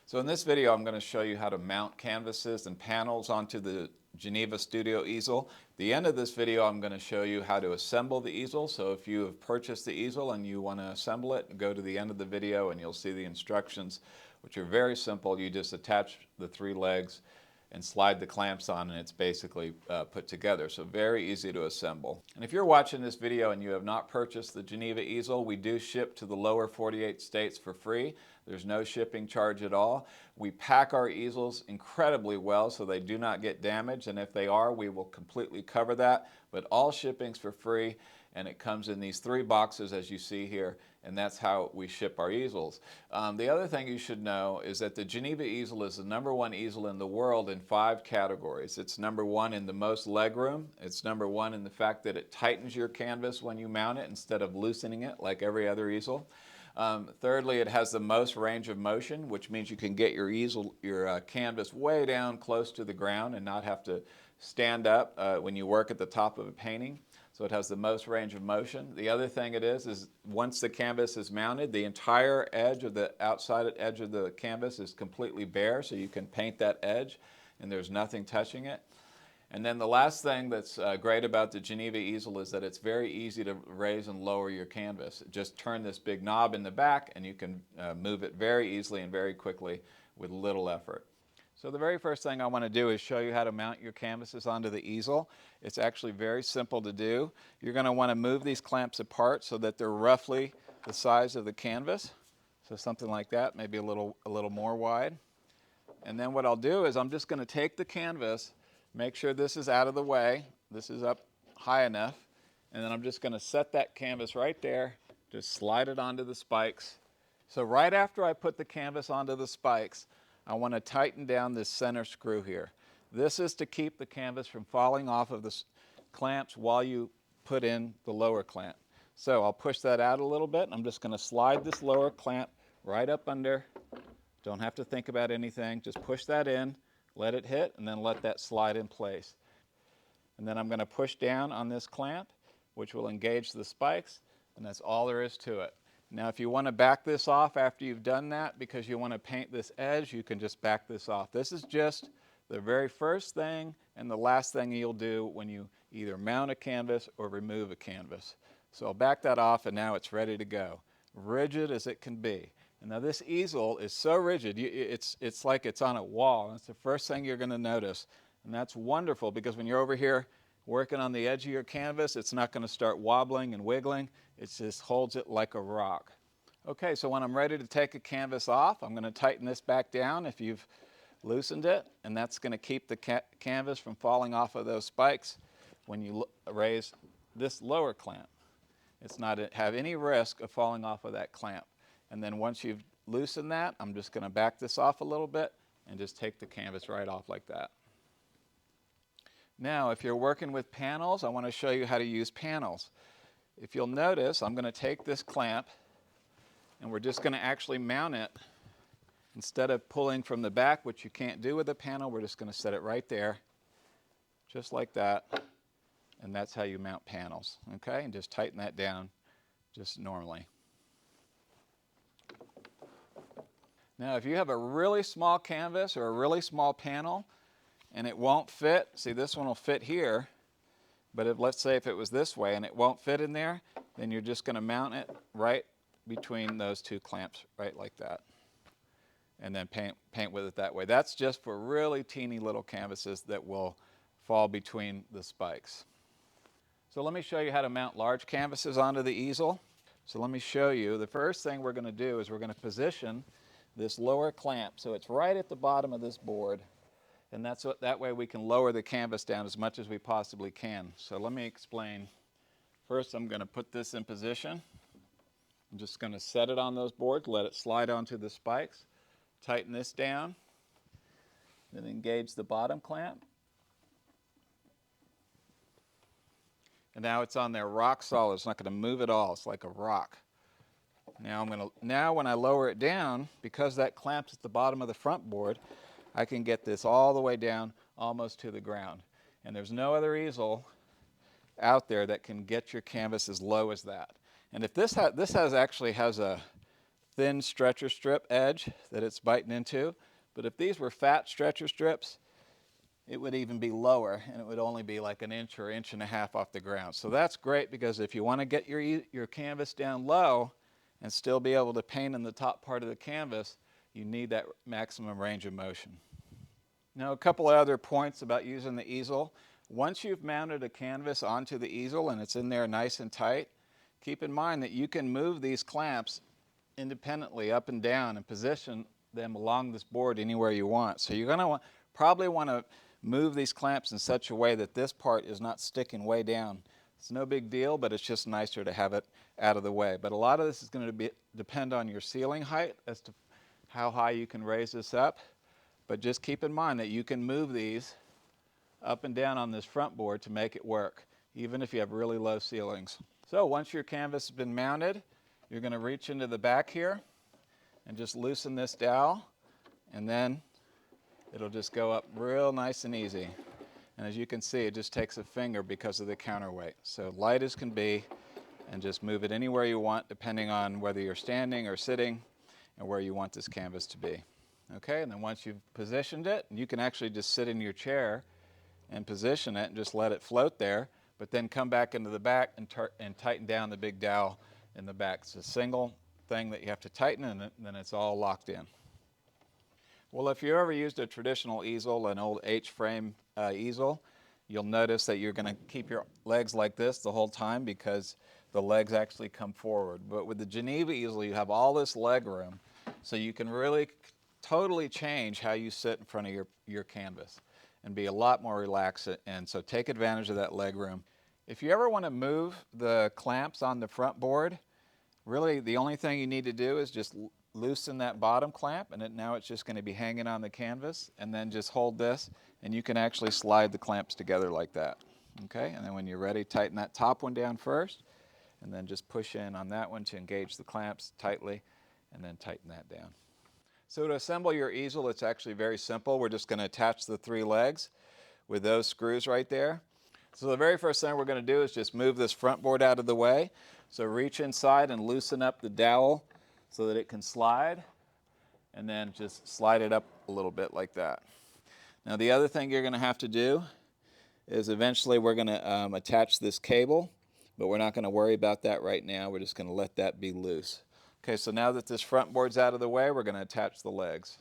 So in this video, I'm going to show you how to mount canvases and panels onto the Geneva Studio Easel. At the end of this video, I'm going to show you how to assemble the easel. So if you have purchased the easel and you want to assemble it, go to the end of the video and you'll see the instructions, which are very simple. You just attach the three legs and slide the clamps on, and it's basically put together. So very easy to assemble. And if you're watching this video and you have not purchased the Geneva easel, we do ship to the lower 48 states for free. There's no shipping charge at all. We pack our easels incredibly well so they do not get damaged, and if they are, we will completely cover that. But all shipping's for free, and it comes in these 3 boxes as you see here, and that's how we ship our easels. The other thing you should know is that the Geneva easel is the #1 easel in the world in 5 categories. It's #1 in the most legroom. It's #1 in the fact that it tightens your canvas when you mount it instead of loosening it like every other easel. Thirdly, it has the most range of motion, which means you can get your canvas way down close to the ground and not have to stand up when you work at the top of a painting. So it has the most range of motion. The other thing it is once the canvas is mounted, the entire edge of the outside edge of the canvas is completely bare, so you can paint that edge and there's nothing touching it. And then the last thing that's great about the Geneva easel is that it's very easy to raise and lower your canvas. Just turn this big knob in the back and you can move it very easily and very quickly with little effort. So the very first thing I want to do is show you how to mount your canvases onto the easel. It's actually very simple to do. You're going to want to move these clamps apart so that they're roughly the size of the canvas. So something like that, maybe a little more wide. And then what I'll do is I'm just going to take the canvas, make sure this is out of the way, this is up high enough, and then I'm just going to set that canvas right there, just slide it onto the spikes. So right after I put the canvas onto the spikes, I want to tighten down this center screw here. This is to keep the canvas from falling off of the clamps while you put in the lower clamp. So I'll push that out a little bit, and I'm just going to slide this lower clamp right up under. Don't have to think about anything, just push that in, let it hit, and then let that slide in place. And then I'm going to push down on this clamp, which will engage the spikes, and that's all there is to it. Now if you want to back this off after you've done that because you want to paint this edge, you can just back this off. This is just the very first thing and the last thing you'll do when you either mount a canvas or remove a canvas. So I'll back that off, and now it's ready to go. Rigid as it can be. And now this easel is so rigid, it's like it's on a wall. That's the first thing you're going to notice. And that's wonderful because when you're over here working on the edge of your canvas, it's not going to start wobbling and wiggling. It just holds it like a rock. Okay, so when I'm ready to take a canvas off, I'm going to tighten this back down if you've loosened it, and that's going to keep the canvas from falling off of those spikes when you raise this lower clamp. It's not have any risk of falling off of that clamp. And then once you've loosened that, I'm just going to back this off a little bit and just take the canvas right off like that. Now, if you're working with panels, I want to show you how to use panels. If you'll notice, I'm going to take this clamp and we're just going to actually mount it. Instead of pulling from the back, which you can't do with a panel, we're just going to set it right there, just like that. And that's how you mount panels, okay? And just tighten that down just normally. Now, if you have a really small canvas or a really small panel and it won't fit, see this one will fit here, but let's say if it was this way and it won't fit in there, then you're just going to mount it right between those 2 clamps, right like that. And then paint with it that way. That's just for really teeny little canvases that will fall between the spikes. So let me show you how to mount large canvases onto the easel. So let me show you. The first thing we're going to do is we're going to position this lower clamp so it's right at the bottom of this board, and that way we can lower the canvas down as much as we possibly can. So let me explain. First I'm going to put this in position. I'm just going to set it on those boards, let it slide onto the spikes, tighten this down, then engage the bottom clamp. And now it's on there rock solid. It's not going to move at all. It's like a rock. Now when I lower it down, because that clamp's at the bottom of the front board, I can get this all the way down almost to the ground. And there's no other easel out there that can get your canvas as low as that. And if this actually has a thin stretcher strip edge that it's biting into. But if these were fat stretcher strips, it would even be lower, and it would only be like an inch or inch and a half off the ground. So that's great, because if you want to get your canvas down low and still be able to paint in the top part of the canvas, you need that maximum range of motion. Now, a couple of other points about using the easel. Once you've mounted a canvas onto the easel and it's in there nice and tight, keep in mind that you can move these clamps independently up and down and position them along this board anywhere you want. So you're going to probably want to move these clamps in such a way that this part is not sticking way down. It's no big deal, but it's just nicer to have it out of the way. But a lot of this is going to depend on your ceiling height as to how high you can raise this up. But just keep in mind that you can move these up and down on this front board to make it work, even if you have really low ceilings. So once your canvas has been mounted, you're going to reach into the back here and just loosen this dowel, and then it'll just go up real nice and easy. And as you can see, it just takes a finger because of the counterweight. So light as can be, and just move it anywhere you want, depending on whether you're standing or sitting and where you want this canvas to be. Okay, and then once you've positioned it, you can actually just sit in your chair and position it and just let it float there, but then come back into the back and tighten down the big dowel in the back. It's a single thing that you have to tighten, and then it's all locked in. Well, if you ever used a traditional easel, an old H-frame easel, you'll notice that you're going to keep your legs like this the whole time because the legs actually come forward. But with the Geneva easel, you have all this leg room, so you can really totally change how you sit in front of your canvas and be a lot more relaxed, and so take advantage of that leg room. If you ever want to move the clamps on the front board, really the only thing you need to do is just loosen that bottom clamp, and now it's just going to be hanging on the canvas, and then just hold this, and you can actually slide the clamps together like that. Okay, and then when you're ready, tighten that top one down first, and then just push in on that one to engage the clamps tightly, and then tighten that down. So to assemble your easel, it's actually very simple. We're just going to attach the 3 legs with those screws right there. So the very first thing we're going to do is just move this front board out of the way. So reach inside and loosen up the dowel so that it can slide, and then just slide it up a little bit like that. Now the other thing you're going to have to do is eventually we're going to attach this cable, but we're not going to worry about that right now. We're just going to let that be loose. Okay, so now that this front board's out of the way, we're going to attach the legs.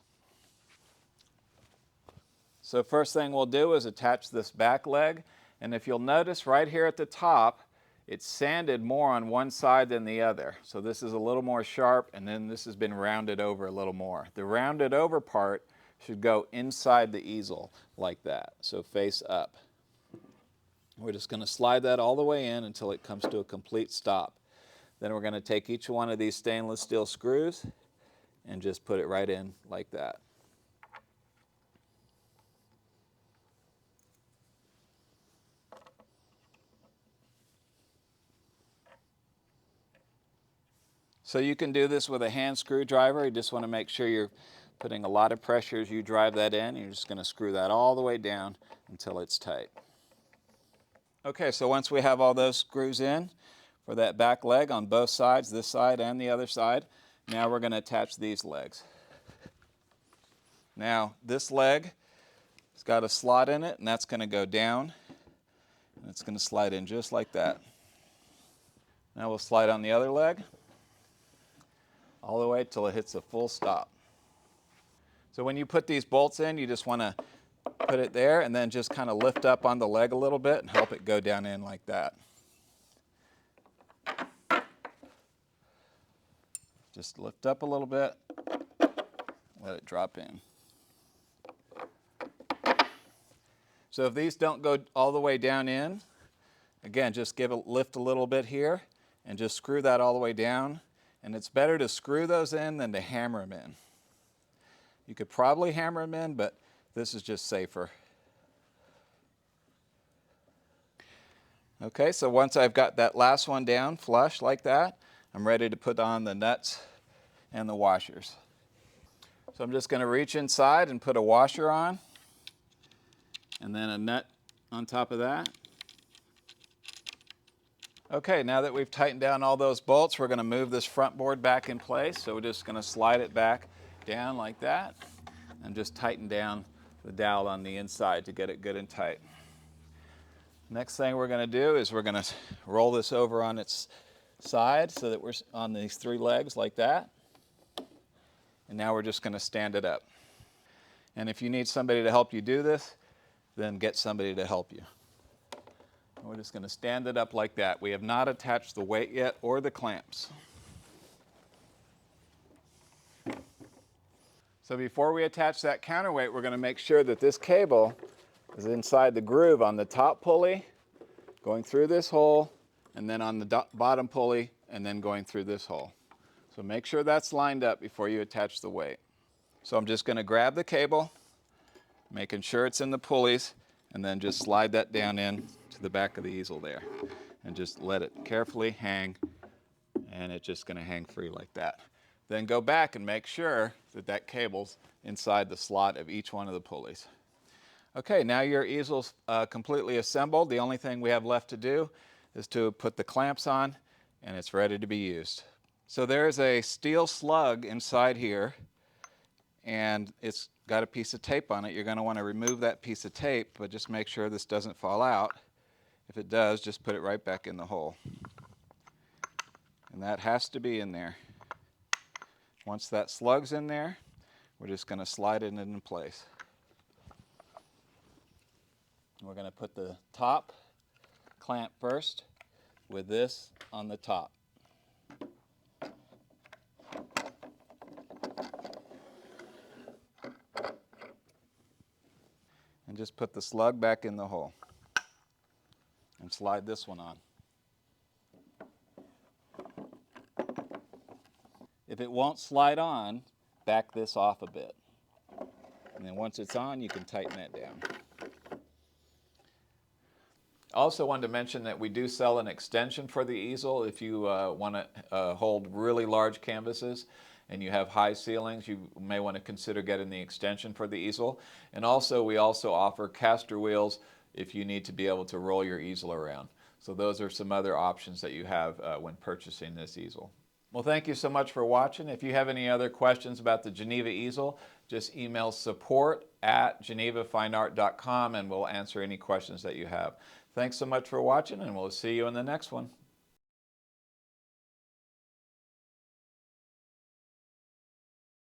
So first thing we'll do is attach this back leg, and if you'll notice right here at the top, it's sanded more on one side than the other. So this is a little more sharp, and then this has been rounded over a little more. The rounded over part should go inside the easel like that, so face up. We're just going to slide that all the way in until it comes to a complete stop. Then we're going to take each one of these stainless steel screws and just put it right in like that. So you can do this with a hand screwdriver. You just want to make sure you're putting a lot of pressure as you drive that in. You're just going to screw that all the way down until it's tight. Okay, so once we have all those screws in for that back leg on both sides, this side and the other side, now we're going to attach these legs. Now this leg has got a slot in it, and that's going to go down, and it's going to slide in just like that. Now we'll slide on the other leg all the way till it hits a full stop. So when you put these bolts in, you just want to put it there and then just kind of lift up on the leg a little bit and help it go down in like that. Just lift up a little bit, let it drop in. So if these don't go all the way down in, again, just give it lift a little bit here and just screw that all the way down. And it's better to screw those in than to hammer them in. You could probably hammer them in, but this is just safer. Okay, so once I've got that last one down flush like that, I'm ready to put on the nuts and the washers. So I'm just going to reach inside and put a washer on, and then a nut on top of that. Okay, now that we've tightened down all those bolts, we're going to move this front board back in place. So we're just going to slide it back down like that and just tighten down the dowel on the inside to get it good and tight. Next thing we're going to do is we're going to roll this over on its side so that we're on these three legs like that. And now we're just going to stand it up. And if you need somebody to help you do this, then get somebody to help you. And we're just going to stand it up like that. We have not attached the weight yet or the clamps. So before we attach that counterweight, we're going to make sure that this cable is inside the groove on the top pulley, going through this hole, and then on the bottom pulley, and then going through this hole. So make sure that's lined up before you attach the weight. So I'm just going to grab the cable, making sure it's in the pulleys, and then just slide that down in to the back of the easel there. And just let it carefully hang, and it's just going to hang free like that. Then go back and make sure that that cable's inside the slot of each one of the pulleys. Okay, now your easel's completely assembled. The only thing we have left to do is to put the clamps on, and it's ready to be used. So there's a steel slug inside here, and it's got a piece of tape on it. You're going to want to remove that piece of tape, but just make sure this doesn't fall out. If it does, just put it right back in the hole. And that has to be in there. Once that slug's in there, we're just going to slide it in place. We're going to put the top clamp first with this on the top. And just put the slug back in the hole. And slide this one on. If it won't slide on, back this off a bit. And then once it's on, you can tighten that down. I also wanted to mention that we do sell an extension for the easel. If you want to hold really large canvases and you have high ceilings, you may want to consider getting the extension for the easel. And also, we also offer caster wheels if you need to be able to roll your easel around. So those are some other options that you have when purchasing this easel. Well, thank you so much for watching. If you have any other questions about the Geneva easel, just email support@genevafineart.com and we'll answer any questions that you have. Thanks so much for watching, and we'll see you in the next one.